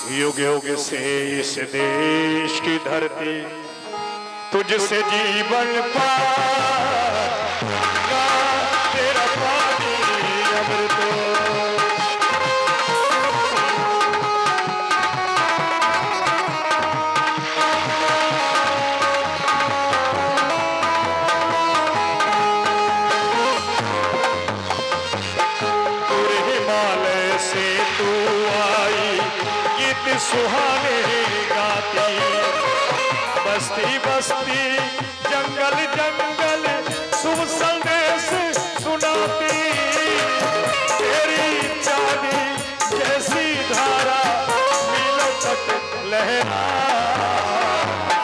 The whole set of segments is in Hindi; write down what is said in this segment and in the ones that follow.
युग युग से इस देश की धरती तुझसे जीवन पागा, तेरा पानी अमृत। पूरे हिमालय से तू आई गीत सुहाने गाती, बस्ती बस्ती जंगल जंगल शुभ संदेश सुनाती। तेरी चांदी जैसी धारा मीलों तक लहरा,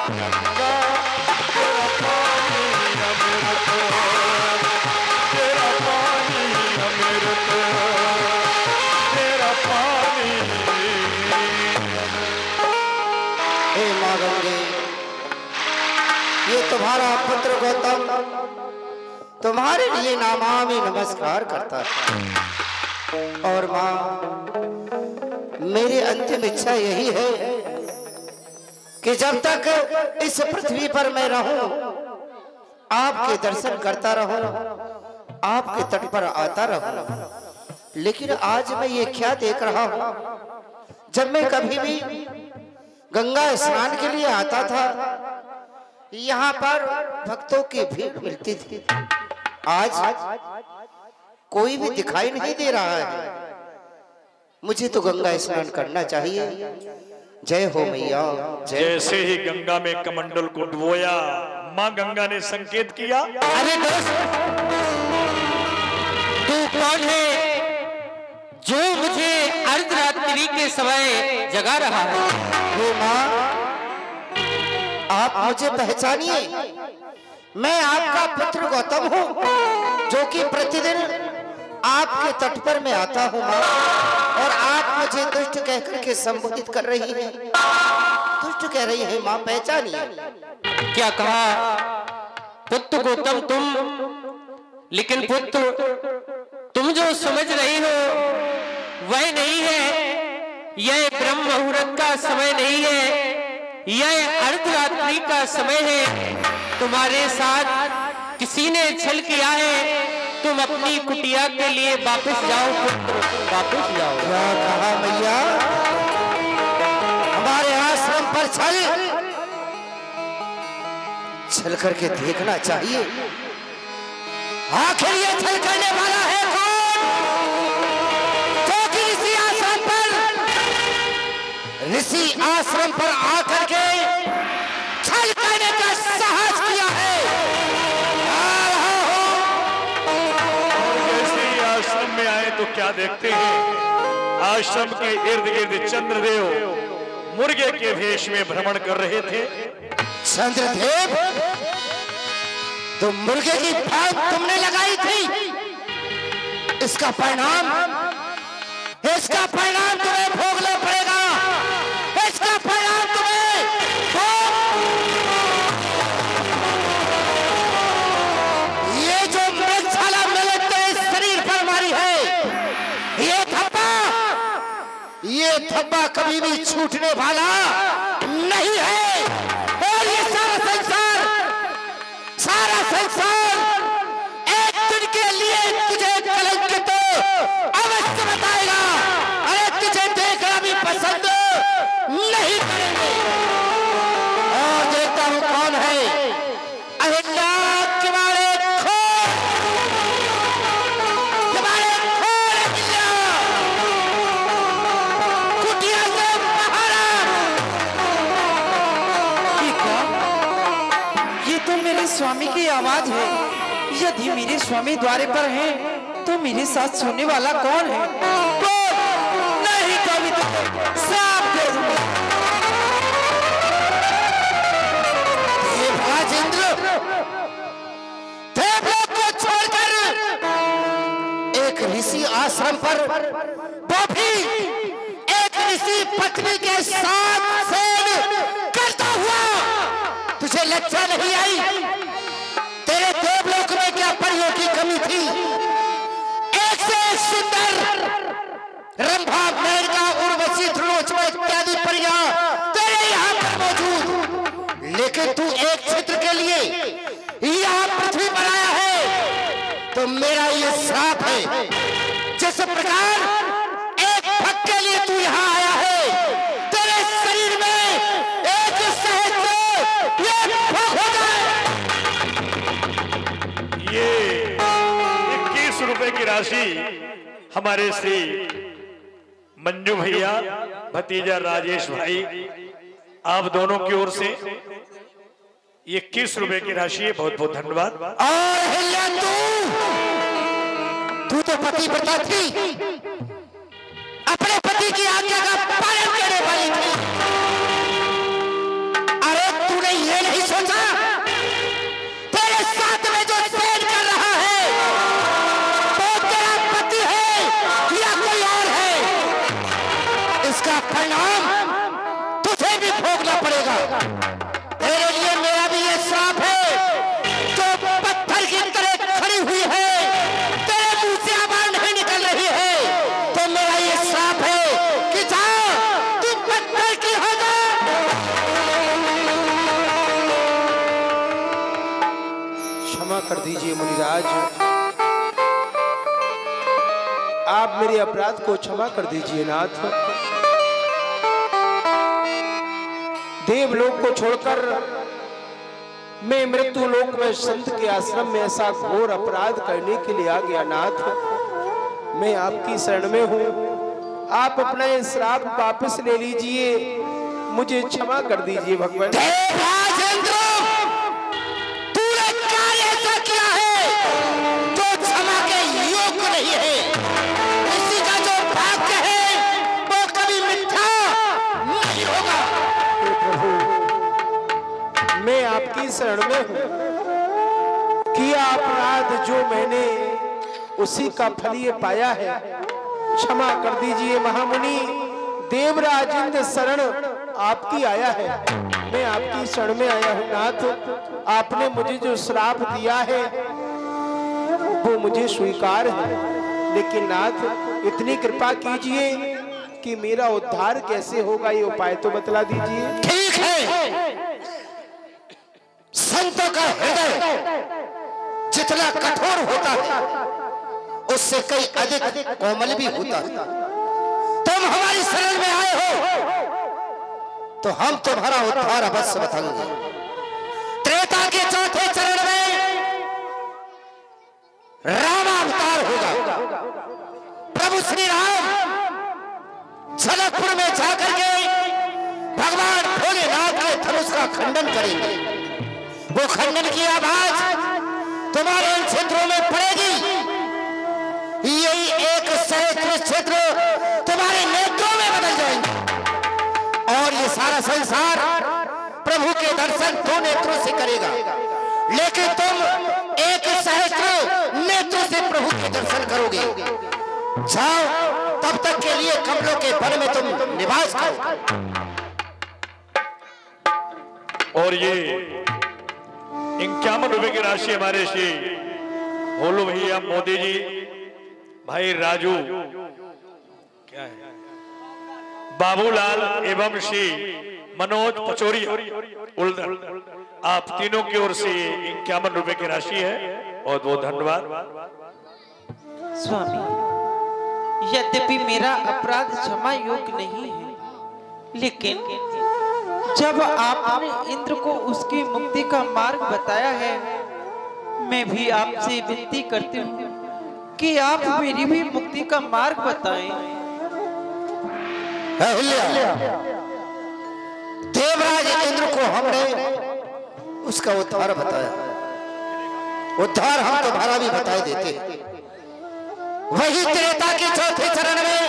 गंगा तेरा पानी अमृत, तेरा पानी अमृत, तेरा पानी। हे माँ गंगे, ये तुम्हारा पुत्र गौतम तुम्हारे लिए नामामि नमस्कार करता है। और माँ, मेरी अंतिम इच्छा यही है कि जब तक इस पृथ्वी पर मैं रहूं, आपके दर्शन करता रहूं, आपके तट पर आता रहूं। लेकिन आज मैं ये क्या देख रहा हूं, जब मैं कभी भी गंगा स्नान के लिए आता था, यहाँ पर भक्तों की भीड़ मिलती थी। आज कोई भी दिखाई नहीं दे रहा है। मुझे तो गंगा स्नान करना चाहिए। जय हो मैया। जैसे ही गंगा में कमंडल को डुबोया, माँ गंगा ने संकेत किया, अरे दोस्त, तू कौन है जो मुझे अर्धरात्रि के समय जगा रहा है? हे माँ, आप मुझे पहचानिए। मैं आपका पुत्र गौतम हूँ, जो कि प्रतिदिन आपके तट पर मैं आता हूँ माँ। और आप मुझे दुष्ट कहकर के संबोधित कर रही हैं, दुष्ट कह रही हैं माँ, पहचानिए। क्या कहा? पुत्र गौतम तुम, लेकिन पुत्र तुम जो समझ रही हो वह नहीं है। यह ब्रह्म मुहूर्त का समय नहीं है, यह अर्धरात्रि का समय है। तुम्हारे साथ किसी ने छल किया है। तुम अपनी कुटिया के लिए वापस जाओ पुत्र, वापस जाओ। क्या कहा मैया? हमारे आश्रम पर छल करके देखना चाहिए। आखिर ये छल करने वाला है कौन? जो कि ऋषि आश्रम पर आकर के छल करने का साहस किया है। आश्रम में आए तो क्या देखते हैं? आश्रम के इर्द गिर्द चंद्रदेव मुर्गे के भेष में भ्रमण कर रहे थे। चंद्रदेव, तो मुर्गे की फांक तुमने लगाई थी, इसका परिणाम तुम्हें भोगना पड़ेगा। इसका परिणाम तुम्हें ये जो मृगशाला मैंने तेरे शरीर पर मारी है, ये धब्बा कभी भी छूटने वाला नहीं है। और ये सारा संसार एक दिन के लिए तुझे कलंकित अवश्य बताएगा। अरे तुझे देखना भी पसंद नहीं करेंगे। और देखता हूं कौन है। अहिल्या किवाड़े खोल, अहिल्या कुटिया से बाहर। ये तो मेरे स्वामी की आवाज है। यदि मेरे स्वामी द्वारे पर हैं, तो मेरे साथ सोने वाला कौन है? नहीं कभी तो साफ दे दूंगा। ये राजेंद्र देवलोक को छोड़कर एक ऋषि आश्रम पर, वो भी एक ऋषि पत्नी के साथ सेन करता हुआ, तुझे लज्जा नहीं आई? तेरे देवलोक में क्या परियों की कमी थी? एक से सुंदर रंभा, मेनका, उर्वशी, त्रिलोचना इत्यादि प्रकार एक भक्त के लिए तू यहाँ आया है। तेरे शरीर में एक सहस्त्र ये भोग हो जाए। ये 21 रुपए की राशि हमारे श्री मंजू भैया, भतीजा राजेश भाई, आप दोनों की ओर से 21 रुपए की राशि है। बहुत बहुत धन्यवाद। और हिल्या तू तो पतिव्रता थी, अपने पति की आज्ञा का पालन करने वाली थी। अरे तूने ये नहीं सोचा तेरे साथ में जो सेन कर रहा है वो तेरा पति है या कोई और है? इसका परिणाम तुझे भी भोगना पड़ेगा। तेरे लिए मेरा भी ये श्राप है। जो पत्थर की तरह खड़ी हुई है, तेरे मुंह से आवाज नहीं निकल रही है, तो मेरा ये श्राप है कि जाओ तुम पत्थर की हो जाओ। क्षमा कर दीजिए मुनिराज, आप मेरे अपराध को क्षमा कर दीजिए नाथ। देवलोक को छोड़कर मैं मृत्यु लोक में संत के आश्रम में ऐसा घोर अपराध करने के लिए आ गया नाथ। मैं आपकी शरण में हूँ, आप अपना ये श्राप वापस ले लीजिए, मुझे क्षमा कर दीजिए भगवान। तूने क्या ऐसा किया है जो क्षमा के योग्य नहीं है? किसी का जो भाग्य है वो कभी मिथ्या नहीं होगा। मैं आपकी शरण में हूँ, किया अपराध जो मैंने उसी का फल ये पाया है। क्षमा कर दीजिए महामुनि, देवराज इंद्र शरण आपकी आया है। मैं आपकी शरण में आया हूँ नाथ। आपने मुझे जो श्राप दिया है वो मुझे स्वीकार है, लेकिन नाथ इतनी कृपा कीजिए कि मेरा उद्धार कैसे होगा ये उपाय तो बतला दीजिए। ठीक है, संतों का हृदय जितना कठोर होता है उससे कई अधिक कोमल भी होता है। तुम हमारी शरण में आए हो तो हम तुम्हारा उद्धार अवश्य बताएंगे। त्रेता के चौथे चरण में रामावतार होगा। प्रभु श्री राम जनकपुर में जाकर के भगवान भोलेनाथ के धनुष का खंडन करेंगे। वो खंडन की आवाज तुम्हारे इन क्षेत्रों में पड़ेगी। यही एक सहस्त्र क्षेत्र तुम्हारे नेत्रों में बदल जाएंगे और ये सारा संसार प्रभु के दर्शन दो नेत्रों से करेगा, लेकिन तुम एक सहस्त्र नेत्रों से प्रभु के दर्शन करोगे। जाओ, तब तक के लिए कमलों के वन में तुम निवास करो। और ये 51 रुपए की राशि हमारे श्री भोलू भैया, मोदी जी, भाई राजू, क्या है, बाबूलाल एवं श्री मनोज पचौरी उल्दर, आप तीनों की ओर से 51 रुपए की राशि है। बहुत बहुत धन्यवाद। स्वामी, यद्यपि मेरा अपराध क्षमा योग्य नहीं है, लेकिन जब आपने इंद्र को उसकी मुक्ति का मार्ग बताया है, मैं भी आपसे विनती करती हूँ कि आप मेरी भी मुक्ति का मार्ग बताएं। देवराज इंद्र को हमने उसका उद्धार बताया, उद्धार हम तुम्हारा भी बता देते। वही त्रेता के चौथे चरण में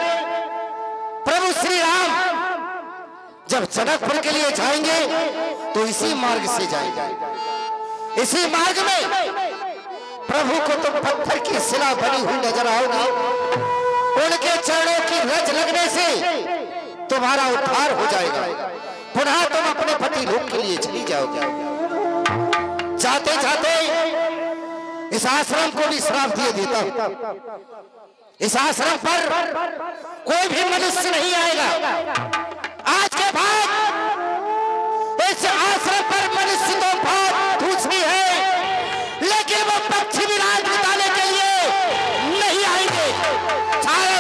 प्रभु श्री राम जब जनकपुर के लिए जाएंगे तो इसी मार्ग से जाएंगे। इसी मार्ग में प्रभु को तुम पत्थर की शिला बनी हुई नजर आओगी। उनके चरणों की रज लगने से तुम्हारा उद्धार हो जाएगा। पुनः तुम अपने पति लोक के लिए चली जाओगे। जाते जाते इस आश्रम को भी श्राप दिए देता हूं। इस आश्रम पर कोई भी मनुष्य नहीं आएगा। आज के बाद इस आश्रम पर मनुष्य तो बहुत दूसरी है, लेकिन वो पक्षी विराज बिताने के लिए नहीं आएंगे। सारे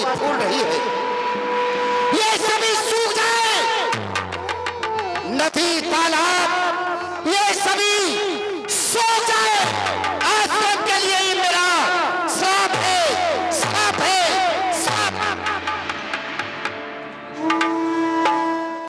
फूल रही है।